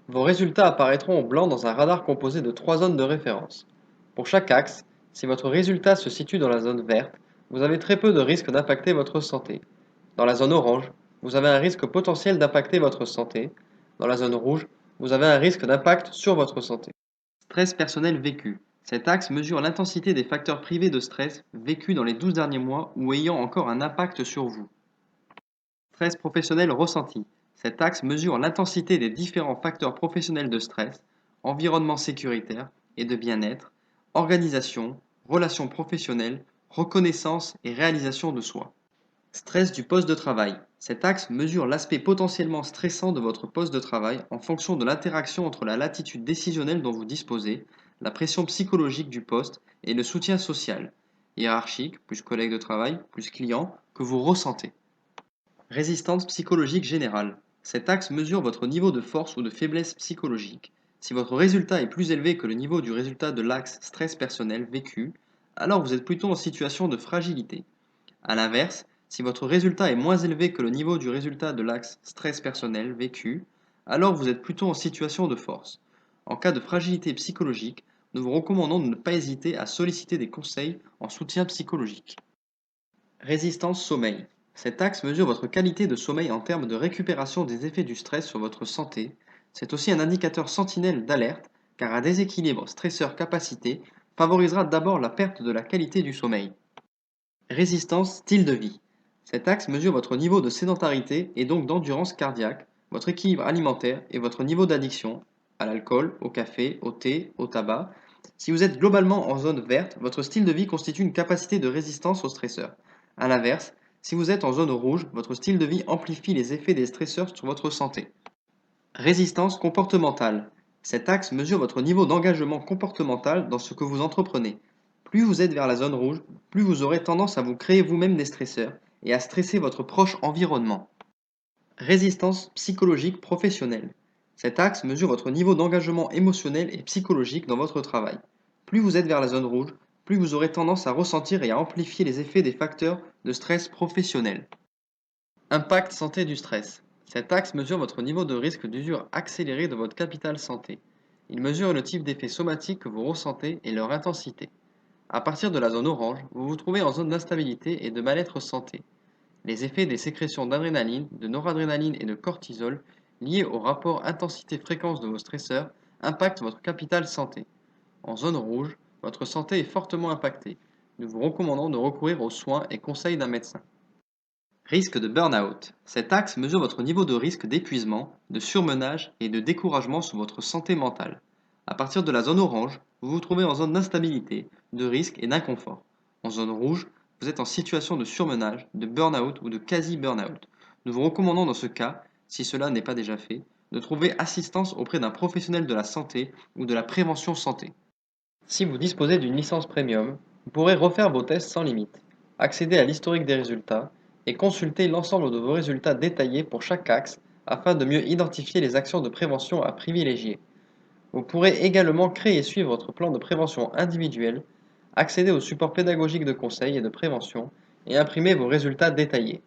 Vos résultats apparaîtront en blanc dans un radar composé de 3 zones de référence. Pour chaque axe, si votre résultat se situe dans la zone verte, vous avez très peu de risque d'impacter votre santé. Dans la zone orange, vous avez un risque potentiel d'impacter votre santé. Dans la zone rouge, vous avez un risque d'impact sur votre santé. Stress personnel vécu. Cet axe mesure l'intensité des facteurs privés de stress vécus dans les 12 derniers mois ou ayant encore un impact sur vous. Stress professionnel ressenti. Cet axe mesure l'intensité des différents facteurs professionnels de stress, environnement sécuritaire et de bien-être, organisation, relations professionnelles, reconnaissance et réalisation de soi. Stress du poste de travail. Cet axe mesure l'aspect potentiellement stressant de votre poste de travail en fonction de l'interaction entre la latitude décisionnelle dont vous disposez, la pression psychologique du poste et le soutien social, hiérarchique, plus collègue de travail, plus client, que vous ressentez. Résistance psychologique générale. Cet axe mesure votre niveau de force ou de faiblesse psychologique. Si votre résultat est plus élevé que le niveau du résultat de l'axe stress personnel vécu, alors vous êtes plutôt en situation de fragilité. A l'inverse, si votre résultat est moins élevé que le niveau du résultat de l'axe stress personnel vécu, alors vous êtes plutôt en situation de force. En cas de fragilité psychologique, nous vous recommandons de ne pas hésiter à solliciter des conseils en soutien psychologique. Résistance sommeil. Cet axe mesure votre qualité de sommeil en termes de récupération des effets du stress sur votre santé. C'est aussi un indicateur sentinelle d'alerte, car un déséquilibre stresseur-capacité favorisera d'abord la perte de la qualité du sommeil. Résistance style de vie. Cet axe mesure votre niveau de sédentarité et donc d'endurance cardiaque, votre équilibre alimentaire et votre niveau d'addiction à l'alcool, au café, au thé, au tabac. Si vous êtes globalement en zone verte, votre style de vie constitue une capacité de résistance aux stresseurs. A l'inverse, si vous êtes en zone rouge, votre style de vie amplifie les effets des stresseurs sur votre santé. Résistance comportementale. Cet axe mesure votre niveau d'engagement comportemental dans ce que vous entreprenez. Plus vous êtes vers la zone rouge, plus vous aurez tendance à vous créer vous-même des stresseurs et à stresser votre proche environnement. Résistance psychologique professionnelle. Cet axe mesure votre niveau d'engagement émotionnel et psychologique dans votre travail. Plus vous êtes vers la zone rouge, plus vous aurez tendance à ressentir et à amplifier les effets des facteurs de stress professionnel. Impact santé du stress. Cet axe mesure votre niveau de risque d'usure accélérée de votre capital santé. Il mesure le type d'effets somatiques que vous ressentez et leur intensité. À partir de la zone orange, vous vous trouvez en zone d'instabilité et de mal-être santé. Les effets des sécrétions d'adrénaline, de noradrénaline et de cortisol liés au rapport intensité-fréquence de vos stresseurs impactent votre capital santé. En zone rouge, votre santé est fortement impactée. Nous vous recommandons de recourir aux soins et conseils d'un médecin. Risque de burn-out. Cet axe mesure votre niveau de risque d'épuisement, de surmenage et de découragement sur votre santé mentale. À partir de la zone orange, vous vous trouvez en zone d'instabilité, de risque et d'inconfort. En zone rouge, vous êtes en situation de surmenage, de burn-out ou de quasi-burn-out. Nous vous recommandons dans ce cas, si cela n'est pas déjà fait, de trouver assistance auprès d'un professionnel de la santé ou de la prévention santé. Si vous disposez d'une licence premium, vous pourrez refaire vos tests sans limite, accéder à l'historique des résultats et consulter l'ensemble de vos résultats détaillés pour chaque axe afin de mieux identifier les actions de prévention à privilégier. Vous pourrez également créer et suivre votre plan de prévention individuel, accéder au support pédagogique de conseil et de prévention et imprimer vos résultats détaillés.